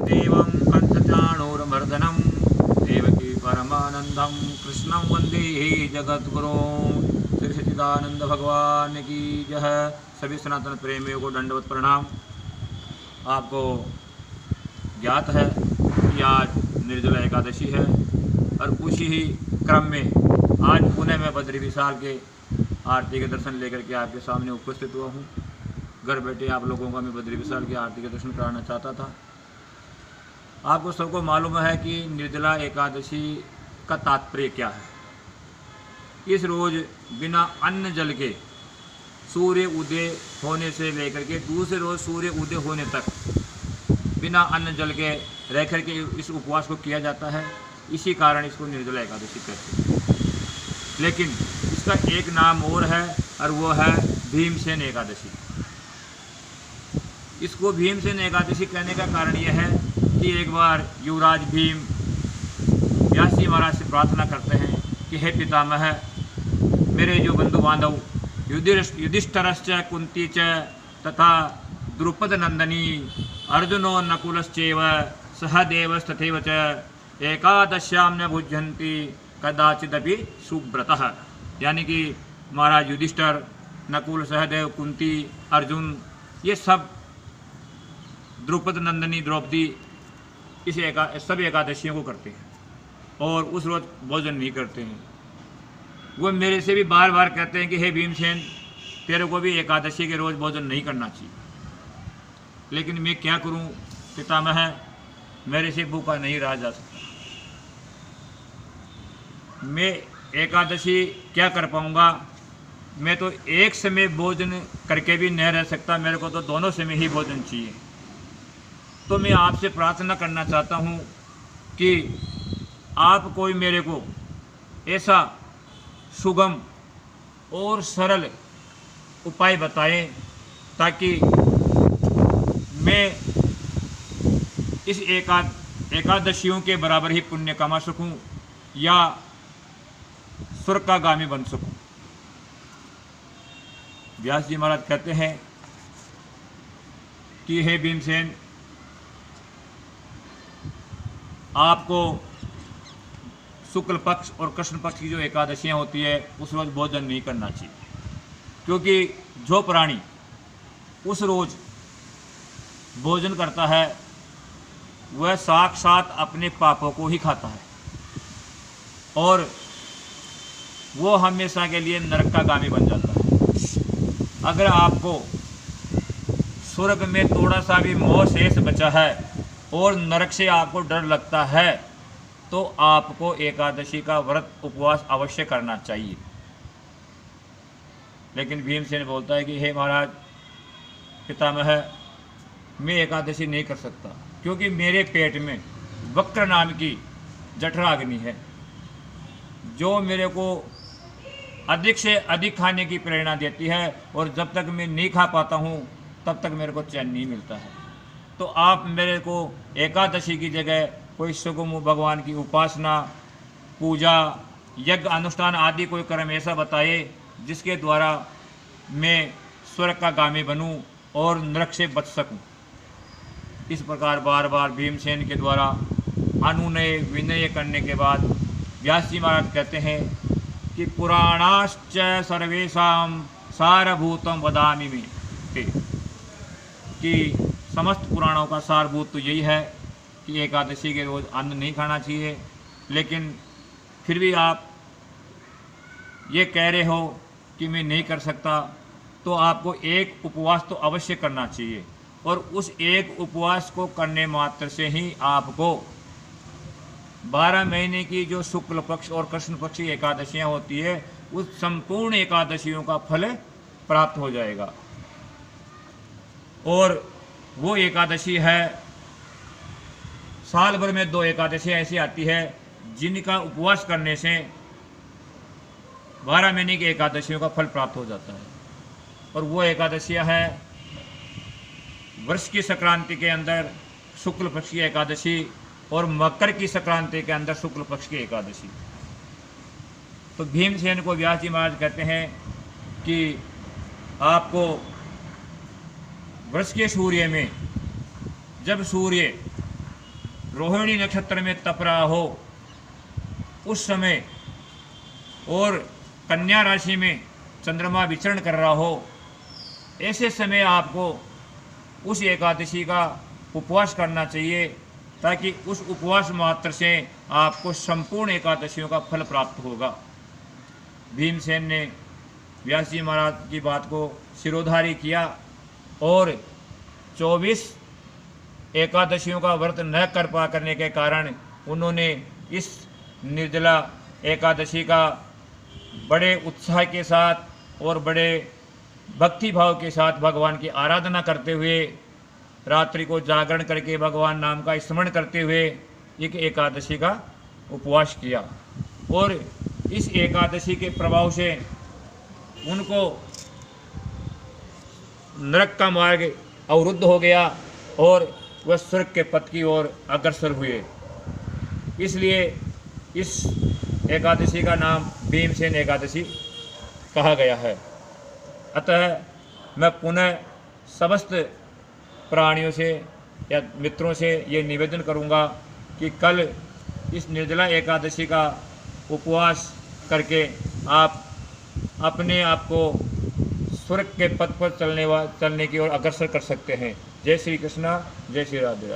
देवं कंसचाणूरमर्दनं देवकी परमानंदं कृष्णं वंदे जगद्गुरुं। श्री सच्चिदानंद भगवान की जय। सभी सनातन प्रेमियों को दंडवत प्रणाम। आपको ज्ञात है कि आज निर्जला एकादशी है और उसी ही क्रम में आज पुणे में बद्री विशाल के आरती के दर्शन लेकर के आपके सामने उपस्थित हुआ हूँ। घर बैठे आप लोगों का मैं बद्री विशाल की आरती के दर्शन कराना चाहता था। आपको सबको मालूम है कि निर्जला एकादशी का तात्पर्य क्या है। इस रोज़ बिना अन्न जल के सूर्य उदय होने से लेकर के दूसरे रोज़ सूर्य उदय होने तक बिना अन्न जल के रह कर के इस उपवास को किया जाता है। इसी कारण इसको निर्जला एकादशी कहते हैं। लेकिन इसका एक नाम और है और वो है भीमसेन एकादशी। इसको भीमसेन एकादशी कहने का कारण यह है कि एक बार युवराज भीम व्यास जी महाराज से प्रार्थना करते हैं कि हे पितामह, मेरे जो बंधु बांधव युधिष्ठिरश्च कुंती च तथा द्रुपद नंदनी अर्जुनो नकुलश्चैव सहदेवस्तथैव च एकादश्यां न भुज्यन्ति कदाचिदपि सुव्रतः। यानी कि महाराज युधिष्ठिर, नकुल, सहदेव, कुंती, अर्जुन, ये सब द्रुपद नंदनी द्रौपदी इस सब एकादशियों को करते हैं और उस रोज़ भोजन नहीं करते हैं। वो मेरे से भी बार बार कहते हैं कि हे भीमसेन, तेरे को भी एकादशी के रोज़ भोजन नहीं करना चाहिए। लेकिन मैं क्या करूं पितामह, मेरे से भूखा नहीं रहा जा सकता। मैं एकादशी क्या कर पाऊंगा? मैं तो एक समय भोजन करके भी नहीं रह सकता, मेरे को तो दोनों समय ही भोजन चाहिए। तो मैं आपसे प्रार्थना करना चाहता हूँ कि आप कोई मेरे को ऐसा सुगम और सरल उपाय बताएं ताकि मैं इस एकादशियों के बराबर ही पुण्य कमा सकूं या स्वर्गागामी बन सकूं। व्यास जी महाराज कहते हैं कि हे भीमसेन, आपको शुक्ल पक्ष और कृष्ण पक्ष की जो एकादशियाँ होती है उस रोज़ भोजन नहीं करना चाहिए, क्योंकि जो प्राणी उस रोज़ भोजन करता है वह साक्षात अपने पापों को ही खाता है और वो हमेशा के लिए नरक का गामी बन जाता है। अगर आपको स्वर्ग में थोड़ा सा भी मोह शेष बचा है और नरक से आपको डर लगता है तो आपको एकादशी का व्रत उपवास अवश्य करना चाहिए। लेकिन भीमसेन बोलता है कि हे महाराज पितामह, मैं एकादशी नहीं कर सकता क्योंकि मेरे पेट में वक्र नाम की जठराग्नि है जो मेरे को अधिक से अधिक खाने की प्रेरणा देती है और जब तक मैं नहीं खा पाता हूँ तब तक मेरे को चैन नहीं मिलता है। तो आप मेरे को एकादशी की जगह कोई सुगम भगवान की उपासना, पूजा, यज्ञ अनुष्ठान आदि कोई कर्म ऐसा बताए जिसके द्वारा मैं स्वर्ग का गामी बनूं और नरक से बच सकूं। इस प्रकार बार बार भीमसेन के द्वारा अनुनय विनय करने के बाद व्यास जी महाराज कहते हैं कि पुराणाश्च सर्वेषां सारभूतम वदामि मे, कि समस्त पुराणों का सारभूत तो यही है कि एकादशी के रोज़ अन्न नहीं खाना चाहिए। लेकिन फिर भी आप ये कह रहे हो कि मैं नहीं कर सकता, तो आपको एक उपवास तो अवश्य करना चाहिए और उस एक उपवास को करने मात्र से ही आपको 12 महीने की जो शुक्ल पक्ष और कृष्ण पक्ष की एकादशियाँ होती है उस संपूर्ण एकादशियों का फल प्राप्त हो जाएगा। और वो एकादशी है, साल भर में 2 एकादशियाँ ऐसी आती है जिनका उपवास करने से 12 महीने की एकादशियों का फल प्राप्त हो जाता है। और वो एकादशियाँ है वर्ष की संक्रांति के अंदर शुक्ल पक्ष की एकादशी और मकर की संक्रांति के अंदर शुक्ल पक्ष की एकादशी। तो भीमसेन को व्यास जी महाराज कहते हैं कि आपको वर्ष के सूर्य में जब सूर्य रोहिणी नक्षत्र में तप रहा हो उस समय, और कन्या राशि में चंद्रमा विचरण कर रहा हो, ऐसे समय आपको उस एकादशी का उपवास करना चाहिए, ताकि उस उपवास मात्र से आपको संपूर्ण एकादशियों का फल प्राप्त होगा। भीमसेन ने व्यास जी महाराज की बात को सिरोधारी किया और 24 एकादशियों का व्रत न कर पा करने के कारण उन्होंने इस निर्जला एकादशी का बड़े उत्साह के साथ और बड़े भक्ति भाव के साथ भगवान की आराधना करते हुए, रात्रि को जागरण करके भगवान नाम का स्मरण करते हुए एक एकादशी का उपवास किया। और इस एकादशी के प्रभाव से उनको नरक का मार्ग अवरुद्ध हो गया और वह स्वर्ग के पथ की ओर अग्रसर हुए। इसलिए इस एकादशी का नाम भीमसेन एकादशी कहा गया है। अतः मैं पुनः समस्त प्राणियों से या मित्रों से ये निवेदन करूँगा कि कल इस निर्जला एकादशी का उपवास करके आप अपने आप को स्वर्ग के पथ पर चलने की ओर अग्रसर कर सकते हैं। जय श्री कृष्णा, जय श्री राधे।